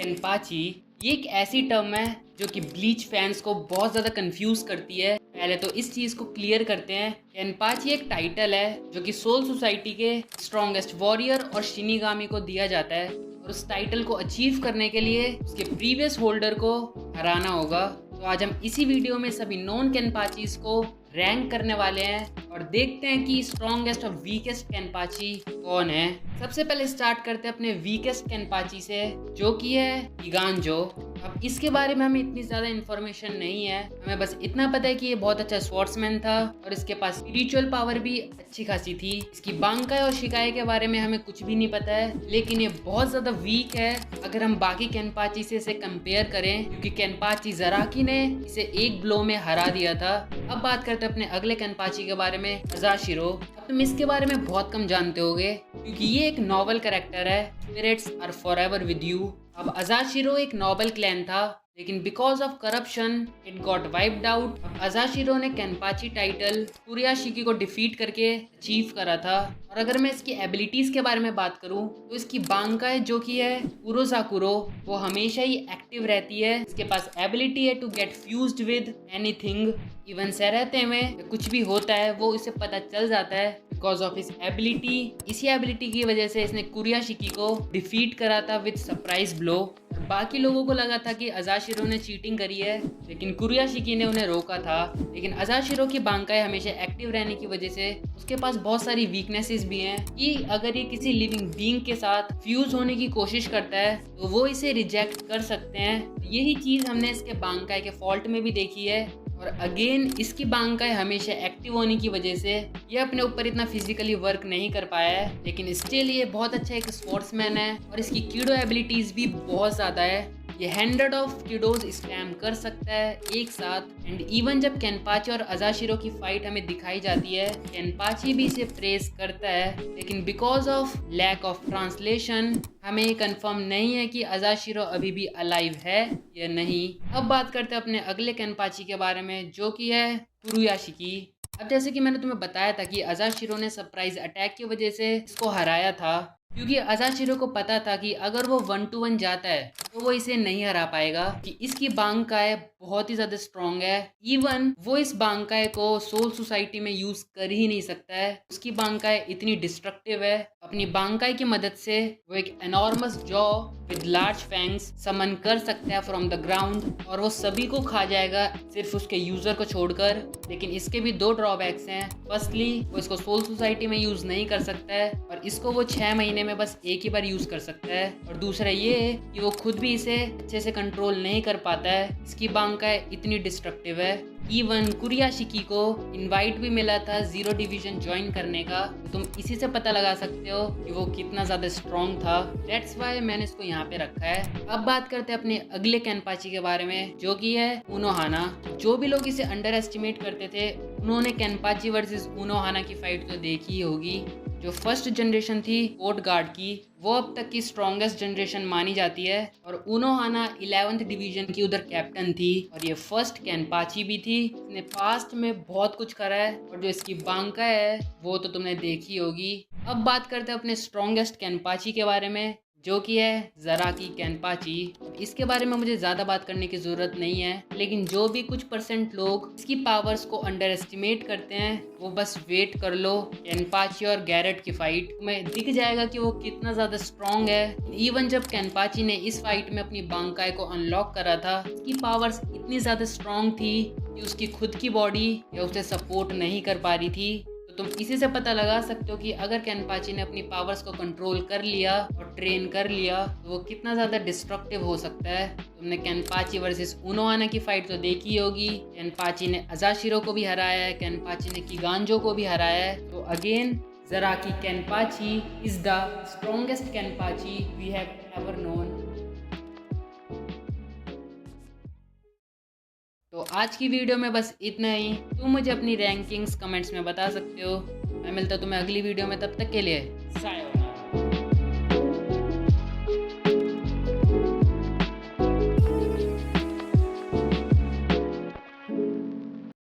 केनपाची ये एक ऐसी टर्म है जो कि ब्लीच फैंस को बहुत ज़्यादा कंफ्यूज करती है। पहले तो इस चीज़ को क्लियर करते हैं। केनपाची एक टाइटल है जो कि सोल सोसाइटी के स्ट्रॉन्गेस्ट वॉरियर और शिनिगामी को दिया जाता है और उस टाइटल को अचीव करने के लिए उसके प्रीवियस होल्डर को हराना होगा। तो आज हम इसी वीडियो में सभी नॉन केनपाचीज को रैंक करने वाले हैं और देखते हैं कि स्ट्रॉन्गेस्ट और वीकेस्ट केनपाची कौन है। सबसे पहले स्टार्ट करते हैं अपने वीकेस्ट केनपाची से जो कि है इगांजो। अब इसके बारे में हमें इतनी ज़्यादा इन्फॉर्मेशन नहीं है, हमें बस इतना पता है कि ये बहुत अच्छा स्वॉर्ड्समैन था और इसके पास स्पिरिचुअल पावर भी अच्छी खासी थी। इसकी बांकाई और शिकाई के बारे में हमें कुछ भी नहीं पता है, लेकिन ये बहुत ज़्यादा वीक है अगर हम बाकी केनपाची से इसे कंपेयर करें, क्योंकि केनपाची जराकी ने इसे एक ब्लो में हरा दिया था। अब बात करते हैं अपने अगले केनपाची के बारे में, अजाशिरो। अब तुम इसके बारे में बहुत कम जानते होगे क्योंकि ये एक नॉवल कैरेक्टर है, spirits are forever with you. अब अजाशिरो एक नोबल क्लैन था, लेकिन because of corruption it got wiped out. अब अजाशिरो ने केनपाची टाइटल कुरियाशिकी को डिफीट करके अचीव करा था। और अगर मैं इसकी एबिलिटीज के बारे में बात करूं तो इसकी बांकाई जो कि है कुरोसाकुरो वो हमेशा ही एक्टिव रहती है। इसके पास एबिलिटी है to get fused with anything, even से रहते में कुछ भी होता है वो इसे पता चल जाता है बिकॉज ऑफ इस एबिलिटी। इसी एबिलिटी की वजह से इसने कुरियाशिकी को डिफीट करा था विद सरप्राइज ब्लो। बाकी लोगों को लगा था कि अजाशिरो ने चीटिंग करी है, लेकिन कुरियाशिकी ने उन्हें रोका था। लेकिन अजाशिरो की बांकाई हमेशा एक्टिव रहने की वजह से उसके पास बहुत सारी वीकनेसेस भी हैं कि अगर ये किसी लिविंग बीइंग के साथ फ्यूज होने की कोशिश करता है तो वो इसे रिजेक्ट कर सकते हैं। यही चीज हमने इसके बांकाई के फॉल्ट में भी देखी है। और अगेन इसकी बांकाई हमेशा एक्टिव होने की वजह से ये अपने ऊपर इतना फिजिकली वर्क नहीं कर पाया है, लेकिन स्टिल ये बहुत अच्छा एक स्पोर्ट्समैन है और इसकी कीडो एबिलिटीज भी बहुत ज़्यादा है। ये 100 ऑफ किडोज स्पैम कर सकता है एक साथ। एंड इवन जब केनपाची और अजाशिरो की फाइट हमें दिखाई जाती है, केनपाची भी इसे प्रेस करता है, लेकिन because of lack of translation हमें ये कंफर्म नहीं है कि अजाशिरो अभी भी अलाइव है या नहीं। अब बात करते हैं अपने अगले केनपाची के बारे में जो कि है कुरुयाशिकी। अब जैसे कि मैंने तुम्हें बताया था कि अजाशिरो ने सरप्राइज अटैक की वजह से इसको हराया था, क्योंकि अजाशिरो को पता था कि अगर वो 1-1 जाता है तो वो इसे नहीं हरा पाएगा कि इसकी बांकाई बहुत ही ज़्यादा स्ट्रॉन्ग है। इवन वो इस बांकाई को सोल सोसाइटी में यूज़ कर ही नहीं सकता है, उसकी बांकाई इतनी डिस्ट्रक्टिव है। अपनी बांकाई की मदद से वो एक enormous jaw with large fangs summon कर सकता है फ्रॉम द ग्राउंड और वो सभी को खा जाएगा सिर्फ उसके यूज़र को छोड़कर। लेकिन इसके भी दो ड्रॉबैक्स हैं। फर्स्टली वो इसको सोल सोसाइटी में यूज़ नहीं कर सकता है और इसको वो 6 महीने में बस एक ही बार यूज़ कर सकता है। और दूसरा ये है कि वो खुद भी इसे अच्छे से कंट्रोल नहीं कर पाता है, इसकी बांकाई इतनी डिस्ट्रक्टिव है। इवन कुरियाशिकी को इनवाइट भी मिला था 0 डिवीजन ज्वाइन करने का, तो तुम इसी से पता लगा सकते हो कि वो कितना ज़्यादा स्ट्रॉन्ग था। दैट्स वाई मैंने इसको यहाँ पे रखा है। अब बात करते हैं अपने अगले केनपाची के बारे में जो कि है उनोहाना। जो भी लोग इसे अंडर एस्टिमेट करते थे उन्होंने केनपाची वर्सेस उनोहाना की फाइट तो देखी ही होगी। जो फर्स्ट जनरेशन थी कोड गार्ड की, वो अब तक की स्ट्रॉन्गेस्ट जनरेशन मानी जाती है और उनोहाना 11th डिवीजन की उधर कैप्टन थी और ये फर्स्ट केनपाची भी थी। इसने पास्ट में बहुत कुछ करा है और जो इसकी बांकाई है वो तो तुमने देखी होगी। अब बात करते हैं अपने स्ट्रॉन्गेस्ट केनपाची के बारे में जो कि है जराकी केनपाची। इसके बारे में मुझे ज़्यादा बात करने की ज़रूरत नहीं है, लेकिन जो भी कुछ % लोग इसकी पावर्स को अंडर एस्टिमेट करते हैं वो बस वेट कर लो केनपाची और गैरेट की फाइट, तुम्हें दिख जाएगा कि वो कितना ज़्यादा स्ट्रॉन्ग है। इवन जब केनपाची ने इस फाइट में अपनी बांकाई को अनलॉक करा था, इसकी पावर्स इतनी ज़्यादा स्ट्रॉन्ग थी कि उसकी खुद की बॉडी या उसे सपोर्ट नहीं कर पा रही थी। तो तुम इसी से पता लगा सकते हो कि अगर केनपाची ने अपनी पावर्स को कंट्रोल कर लिया और ट्रेन कर लिया तो वो कितना ज़्यादा डिस्ट्रक्टिव हो सकता है। तुमने केनपाची वर्सेस उनोहाना की फाइट तो देखी होगी। केनपाची ने अजाशिरो को भी हराया है, केनपाची ने किगांजो को भी हराया है। तो again Zaraki Kenpachi is the strongest Kenpachi we have ever known. तो आज की वीडियो में बस इतना ही। तुम मुझे अपनी रैंकिंग्स कमेंट्स में बता सकते हो। मैं मिलता तुम्हें अगली वीडियो में, तब तक के लिए सायोनारा।